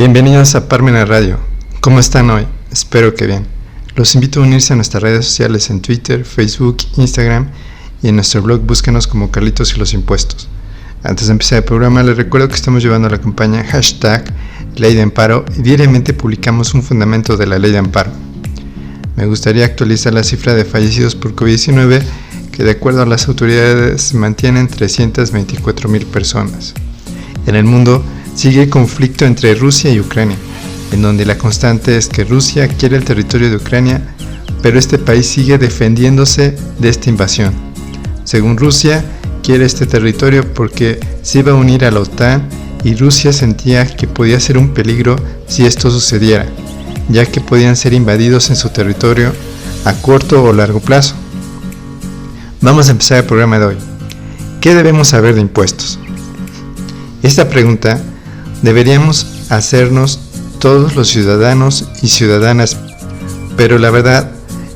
Bienvenidos a Parmenas Radio. ¿Cómo están hoy? Espero que bien. Los invito a unirse a nuestras redes sociales en Twitter, Facebook, Instagram y en nuestro blog búsquenos como Carlitos y los Impuestos. Antes de empezar el programa les recuerdo que estamos llevando la campaña #Ley de Amparo y diariamente publicamos un fundamento de la Ley de Amparo. Me gustaría actualizar la cifra de fallecidos por COVID-19 que de acuerdo a las autoridades se mantiene en 324,000 personas. En el mundo sigue el conflicto entre Rusia y Ucrania, en donde la constante es que Rusia quiere el territorio de Ucrania, pero este país sigue defendiéndose de esta invasión. Según Rusia, quiere este territorio porque se iba a unir a la OTAN y Rusia sentía que podía ser un peligro si esto sucediera, ya que podían ser invadidos en su territorio a corto o largo plazo. Vamos a empezar el programa de hoy. ¿Qué debemos saber de impuestos? Esta pregunta deberíamos hacernos todos los ciudadanos y ciudadanas, pero la verdad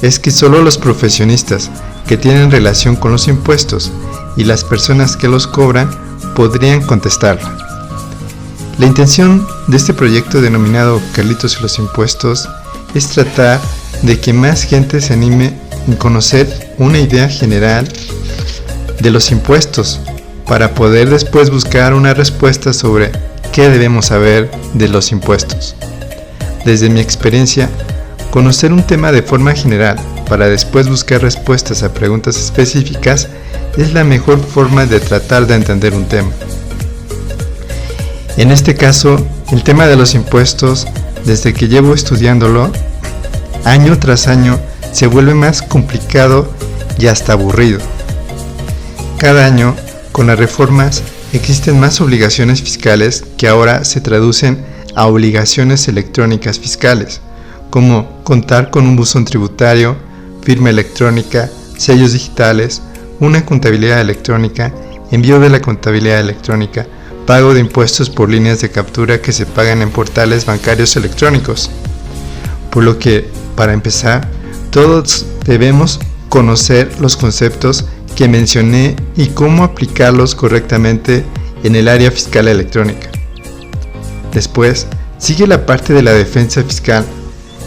es que solo los profesionistas que tienen relación con los impuestos y las personas que los cobran podrían contestarla. La intención de este proyecto denominado Carlitos y los Impuestos es tratar de que más gente se anime a conocer una idea general de los impuestos para poder después buscar una respuesta sobre qué debemos saber de los impuestos. Desde mi experiencia, conocer un tema de forma general para después buscar respuestas a preguntas específicas es la mejor forma de tratar de entender un tema. En este caso, el tema de los impuestos, desde que llevo estudiándolo, año tras año se vuelve más complicado y hasta aburrido. Cada año, con las reformas, existen más obligaciones fiscales que ahora se traducen a obligaciones electrónicas fiscales, como contar con un buzón tributario, firma electrónica, sellos digitales, una contabilidad electrónica, envío de la contabilidad electrónica, pago de impuestos por líneas de captura que se pagan en portales bancarios electrónicos. Por lo que, para empezar, todos debemos conocer los conceptos que mencioné y cómo aplicarlos correctamente en el área fiscal electrónica. Después, sigue la parte de la defensa fiscal,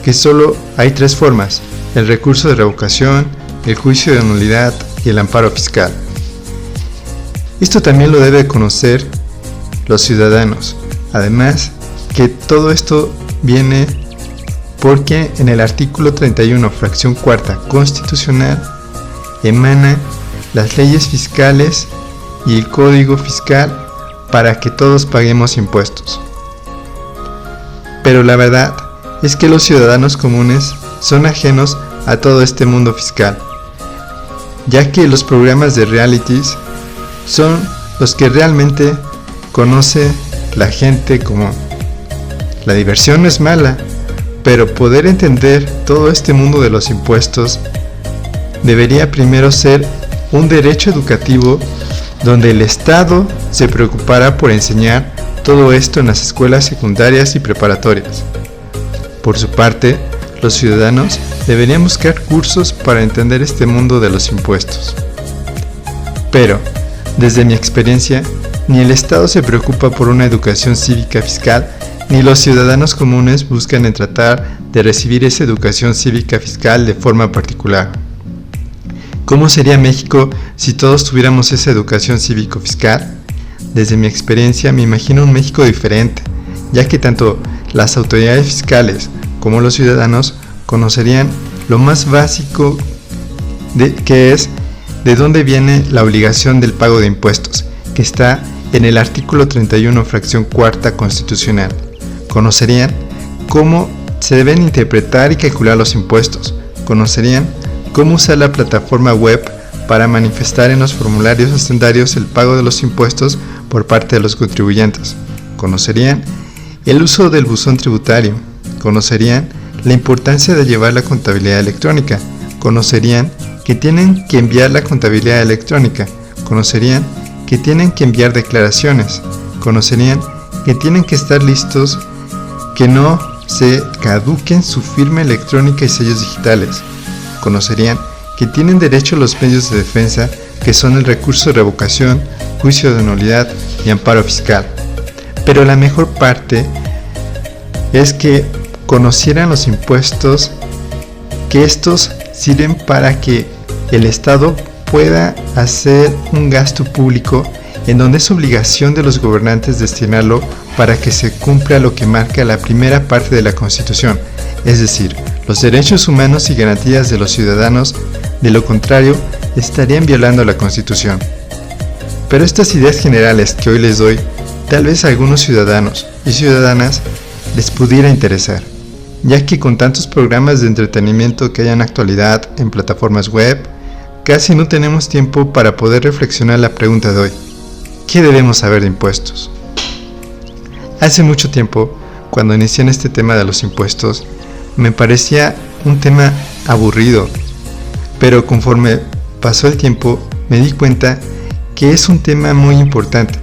que solo hay 3 formas: el recurso de revocación, el juicio de nulidad y el amparo fiscal. Esto también lo deben conocer los ciudadanos. Además, que todo esto viene porque en el artículo 31, fracción 4 constitucional, emana las leyes fiscales y el código fiscal para que todos paguemos impuestos. Pero la verdad es que los ciudadanos comunes son ajenos a todo este mundo fiscal, ya que los programas de realities son los que realmente conoce la gente común. La diversión no es mala, pero poder entender todo este mundo de los impuestos debería primero ser un derecho educativo donde el Estado se preocupara por enseñar todo esto en las escuelas secundarias y preparatorias. Por su parte, los ciudadanos deberían buscar cursos para entender este mundo de los impuestos. Pero, desde mi experiencia, ni el Estado se preocupa por una educación cívica fiscal, ni los ciudadanos comunes buscan en tratar de recibir esa educación cívica fiscal de forma particular. ¿Cómo sería México si todos tuviéramos esa educación cívico-fiscal? Desde mi experiencia me imagino un México diferente, ya que tanto las autoridades fiscales como los ciudadanos conocerían lo más básico que es de dónde viene la obligación del pago de impuestos, que está en el artículo 31, fracción 4 constitucional. Conocerían cómo se deben interpretar y calcular los impuestos. Conocerían cómo usar la plataforma web para manifestar en los formularios hacendarios el pago de los impuestos por parte de los contribuyentes. Conocerían el uso del buzón tributario. Conocerían la importancia de llevar la contabilidad electrónica. Conocerían que tienen que enviar la contabilidad electrónica. Conocerían que tienen que enviar declaraciones. Conocerían que tienen que estar listos, que no se caduquen su firma electrónica y sellos digitales. Conocerían que tienen derecho a los medios de defensa, que son el recurso de revocación, juicio de nulidad y amparo fiscal. Pero la mejor parte es que conocieran los impuestos, que estos sirven para que el Estado pueda hacer un gasto público en donde es obligación de los gobernantes destinarlo para que se cumpla lo que marca la primera parte de la Constitución, es decir, los derechos humanos y garantías de los ciudadanos. De lo contrario, estarían violando la Constitución. Pero estas ideas generales que hoy les doy, tal vez a algunos ciudadanos y ciudadanas les pudiera interesar, ya que con tantos programas de entretenimiento que hay en la actualidad en plataformas web, casi no tenemos tiempo para poder reflexionar la pregunta de hoy: ¿qué debemos saber de impuestos? Hace mucho tiempo, cuando inicié en este tema de los impuestos, me parecía un tema aburrido, pero conforme pasó el tiempo me di cuenta que es un tema muy importante,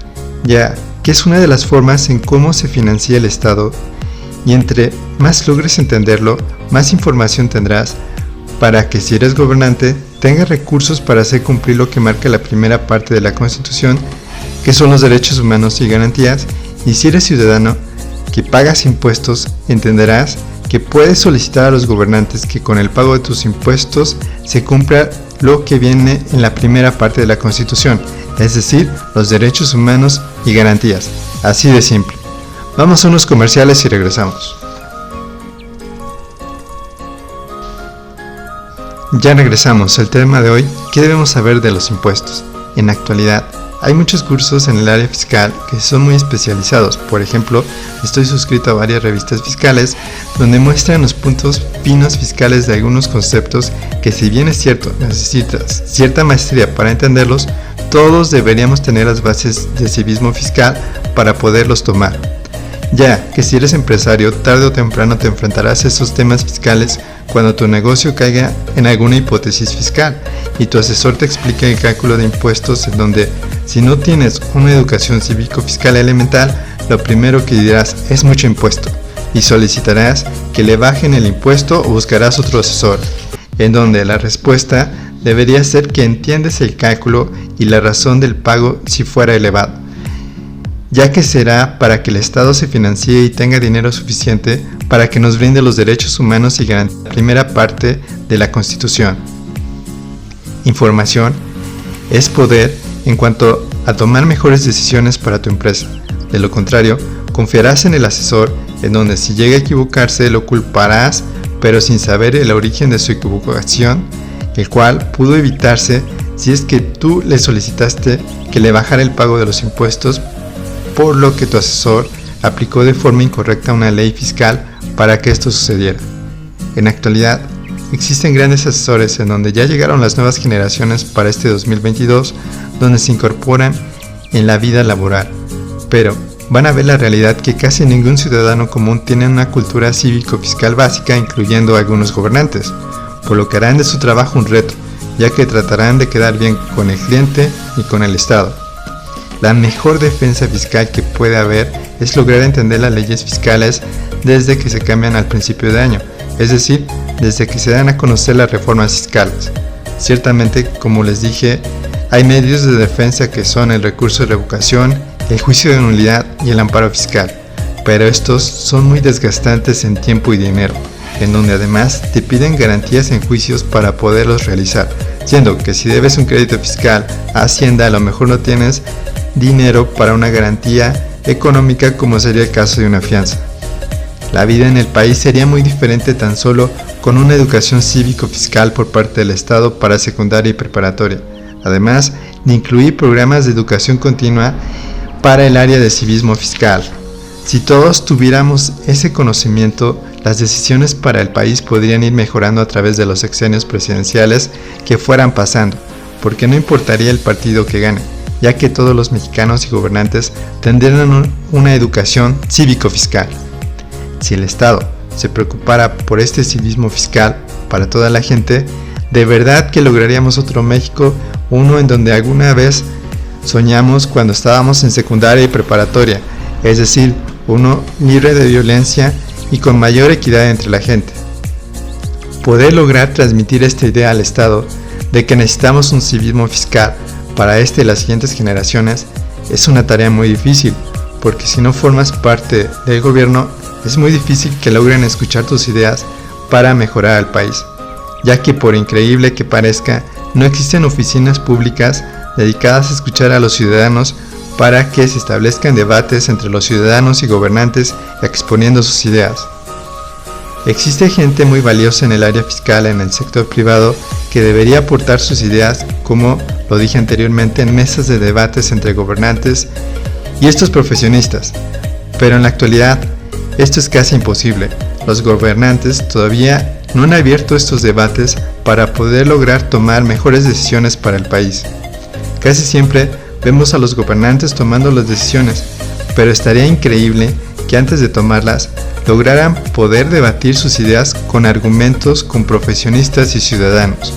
ya que es una de las formas en cómo se financia el Estado, y entre más logres entenderlo, más información tendrás para que, si eres gobernante, tengas recursos para hacer cumplir lo que marca la primera parte de la Constitución, que son los derechos humanos y garantías. Y si eres ciudadano que pagas impuestos, entenderás que puedes solicitar a los gobernantes que con el pago de tus impuestos se cumpla lo que viene en la primera parte de la Constitución, es decir, los derechos humanos y garantías. Así de simple. Vamos a unos comerciales y regresamos. Ya regresamos. El tema de hoy: ¿qué debemos saber de los impuestos? En la actualidad, hay muchos cursos en el área fiscal que son muy especializados. Por ejemplo, estoy suscrito a varias revistas fiscales donde muestran los puntos finos fiscales de algunos conceptos que, si bien es cierto, necesitas cierta maestría para entenderlos, todos deberíamos tener las bases de civismo fiscal para poderlos tomar. Ya que si eres empresario, tarde o temprano te enfrentarás a esos temas fiscales cuando tu negocio caiga en alguna hipótesis fiscal y tu asesor te explique el cálculo de impuestos, en donde, si no tienes una educación cívico-fiscal elemental, lo primero que dirás es mucho impuesto y solicitarás que le bajen el impuesto o buscarás otro asesor, en donde la respuesta debería ser que entiendes el cálculo y la razón del pago si fuera elevado, ya que será para que el Estado se financie y tenga dinero suficiente para que nos brinde los derechos humanos y garantías de la primera parte de la Constitución. Información es poder en cuanto a tomar mejores decisiones para tu empresa. De lo contrario, confiarás en el asesor, en donde, si llega a equivocarse, lo culparás, pero sin saber el origen de su equivocación, el cual pudo evitarse si es que tú le solicitaste que le bajara el pago de los impuestos, por lo que tu asesor aplicó de forma incorrecta una ley fiscal para que esto sucediera. En la actualidad, existen grandes asesores en donde ya llegaron las nuevas generaciones para este 2022, donde se incorporan en la vida laboral, pero van a ver la realidad que casi ningún ciudadano común tiene una cultura cívico-fiscal básica, incluyendo algunos gobernantes, por lo que harán de su trabajo un reto, ya que tratarán de quedar bien con el cliente y con el Estado. La mejor defensa fiscal que puede haber es lograr entender las leyes fiscales desde que se cambian al principio de año, es decir, desde que se dan a conocer las reformas fiscales. Ciertamente, como les dije, hay medios de defensa que son el recurso de revocación, el juicio de nulidad y el amparo fiscal, pero estos son muy desgastantes en tiempo y dinero, en donde además te piden garantías en juicios para poderlos realizar, siendo que si debes un crédito fiscal a Hacienda, a lo mejor no tienes dinero para una garantía económica, como sería el caso de una fianza. La vida en el país sería muy diferente tan solo con una educación cívico-fiscal por parte del Estado para secundaria y preparatoria, además de incluir programas de educación continua para el área de civismo fiscal. Si todos tuviéramos ese conocimiento, las decisiones para el país podrían ir mejorando a través de los sexenios presidenciales que fueran pasando, porque no importaría el partido que gane, ya que todos los mexicanos y gobernantes tendrían una educación cívico-fiscal. Si el Estado se preocupara por este civismo fiscal para toda la gente, de verdad que lograríamos otro México, uno en donde alguna vez soñamos cuando estábamos en secundaria y preparatoria, es decir, uno libre de violencia y con mayor equidad entre la gente. Poder lograr transmitir esta idea al Estado de que necesitamos un civismo fiscal para y las siguientes generaciones es una tarea muy difícil, porque si no formas parte del gobierno, es muy difícil que logren escuchar tus ideas para mejorar al país, ya que por increíble que parezca, no existen oficinas públicas dedicadas a escuchar a los ciudadanos para que se establezcan debates entre los ciudadanos y gobernantes exponiendo sus ideas. Existe gente muy valiosa en el área fiscal en el sector privado que debería aportar sus ideas, como lo dije anteriormente, en mesas de debates entre gobernantes y estos profesionistas, pero en la actualidad esto es casi imposible. Los gobernantes todavía no han abierto estos debates para poder lograr tomar mejores decisiones para el país. Casi siempre vemos a los gobernantes tomando las decisiones, pero estaría increíble que antes de tomarlas lograran poder debatir sus ideas con argumentos con profesionistas y ciudadanos.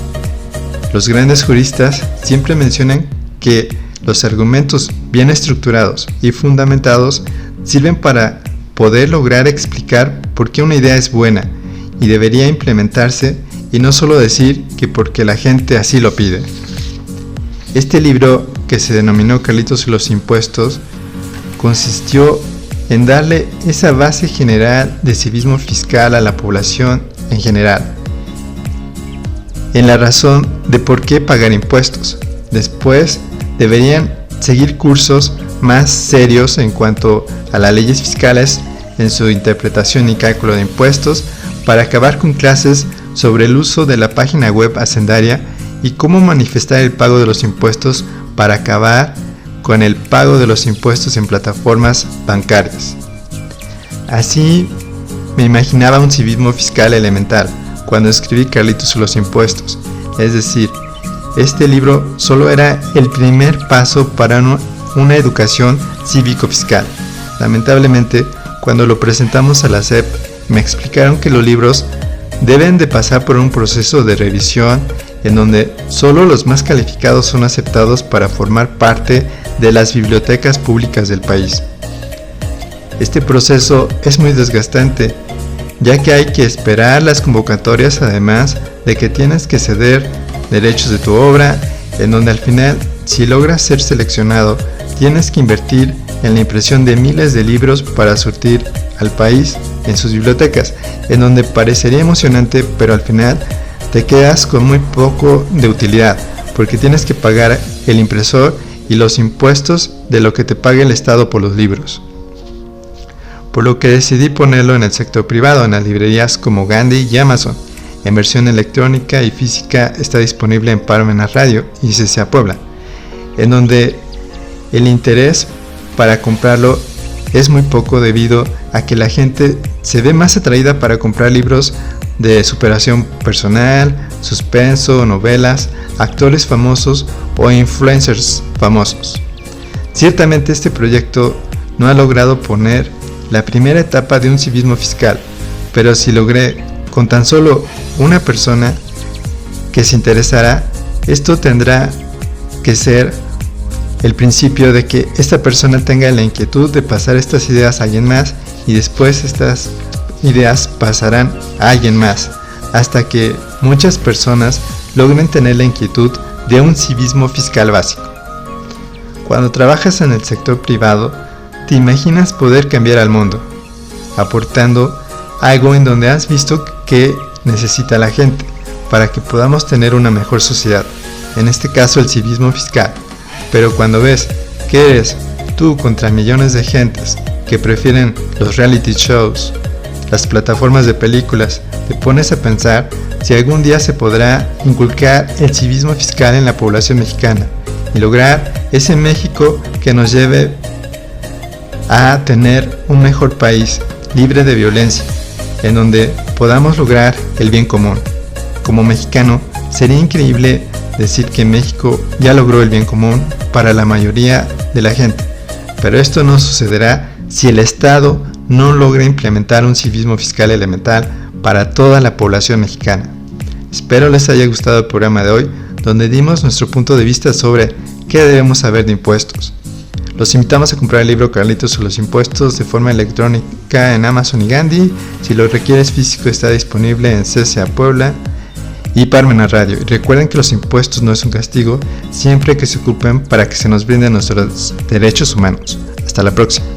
Los grandes juristas siempre mencionan que los argumentos bien estructurados y fundamentados sirven para poder lograr explicar por qué una idea es buena y debería implementarse, y no solo decir que porque la gente así lo pide. Este libro, que se denominó Carlitos y los impuestos, consistió en darle esa base general de civismo fiscal a la población en general, en la razón de por qué pagar impuestos. Después deberían seguir cursos más serios en cuanto a las leyes fiscales en su interpretación y cálculo de impuestos, para acabar con clases sobre el uso de la página web hacendaria y cómo manifestar el pago de los impuestos para acabar con el pago de los impuestos en plataformas bancarias. Así me imaginaba un civismo fiscal elemental cuando escribí Carlitos y los impuestos, es decir, este libro solo era el primer paso para una educación cívico-fiscal. Lamentablemente, cuando lo presentamos a la SEP, me explicaron que los libros deben de pasar por un proceso de revisión en donde solo los más calificados son aceptados para formar parte de las bibliotecas públicas del país. Este proceso es muy desgastante, ya que hay que esperar las convocatorias, además de que tienes que ceder derechos de tu obra, en donde al final, si logras ser seleccionado, tienes que invertir en la impresión de miles de libros para surtir al país en sus bibliotecas, en donde parecería emocionante, pero al final te quedas con muy poco de utilidad, porque tienes que pagar el impresor y los impuestos de lo que te paga el Estado por los libros. Por lo que decidí ponerlo en el sector privado, en las librerías como Gandhi y Amazon. En versión electrónica y física está disponible en Parmenas Radio y CCA Puebla, en donde el interés para comprarlo es muy poco debido a que la gente se ve más atraída para comprar libros de superación personal, suspenso, novelas, actores famosos o influencers famosos. Ciertamente este proyecto no ha logrado poner la primera etapa de un civismo fiscal, pero si logré con tan solo una persona que se interesará, esto tendrá que ser el principio de que esta persona tenga la inquietud de pasar estas ideas a alguien más, y después estas ideas pasarán a alguien más, hasta que muchas personas logren tener la inquietud de un civismo fiscal básico. Cuando trabajas en el sector privado, te imaginas poder cambiar al mundo, aportando algo en donde has visto que necesita la gente, para que podamos tener una mejor sociedad, en este caso el civismo fiscal. Pero cuando ves que eres tú contra millones de gentes que prefieren los reality shows, las plataformas de películas, te pones a pensar si algún día se podrá inculcar el civismo fiscal en la población mexicana y lograr ese México que nos lleve a tener un mejor país libre de violencia, en donde podamos lograr el bien común. Como mexicano, sería increíble decir que México ya logró el bien común para la mayoría de la gente, pero esto no sucederá si el Estado no logra implementar un civismo fiscal elemental para toda la población mexicana. Espero les haya gustado el programa de hoy, donde dimos nuestro punto de vista sobre qué debemos saber de impuestos. Los invitamos a comprar el libro Carlitos o los impuestos de forma electrónica en Amazon y Gandhi. Si lo requieres físico, está disponible en CCA Puebla y Parmenas Radio. Y recuerden que los impuestos no es un castigo, siempre que se ocupen para que se nos brinden nuestros derechos humanos. Hasta la próxima.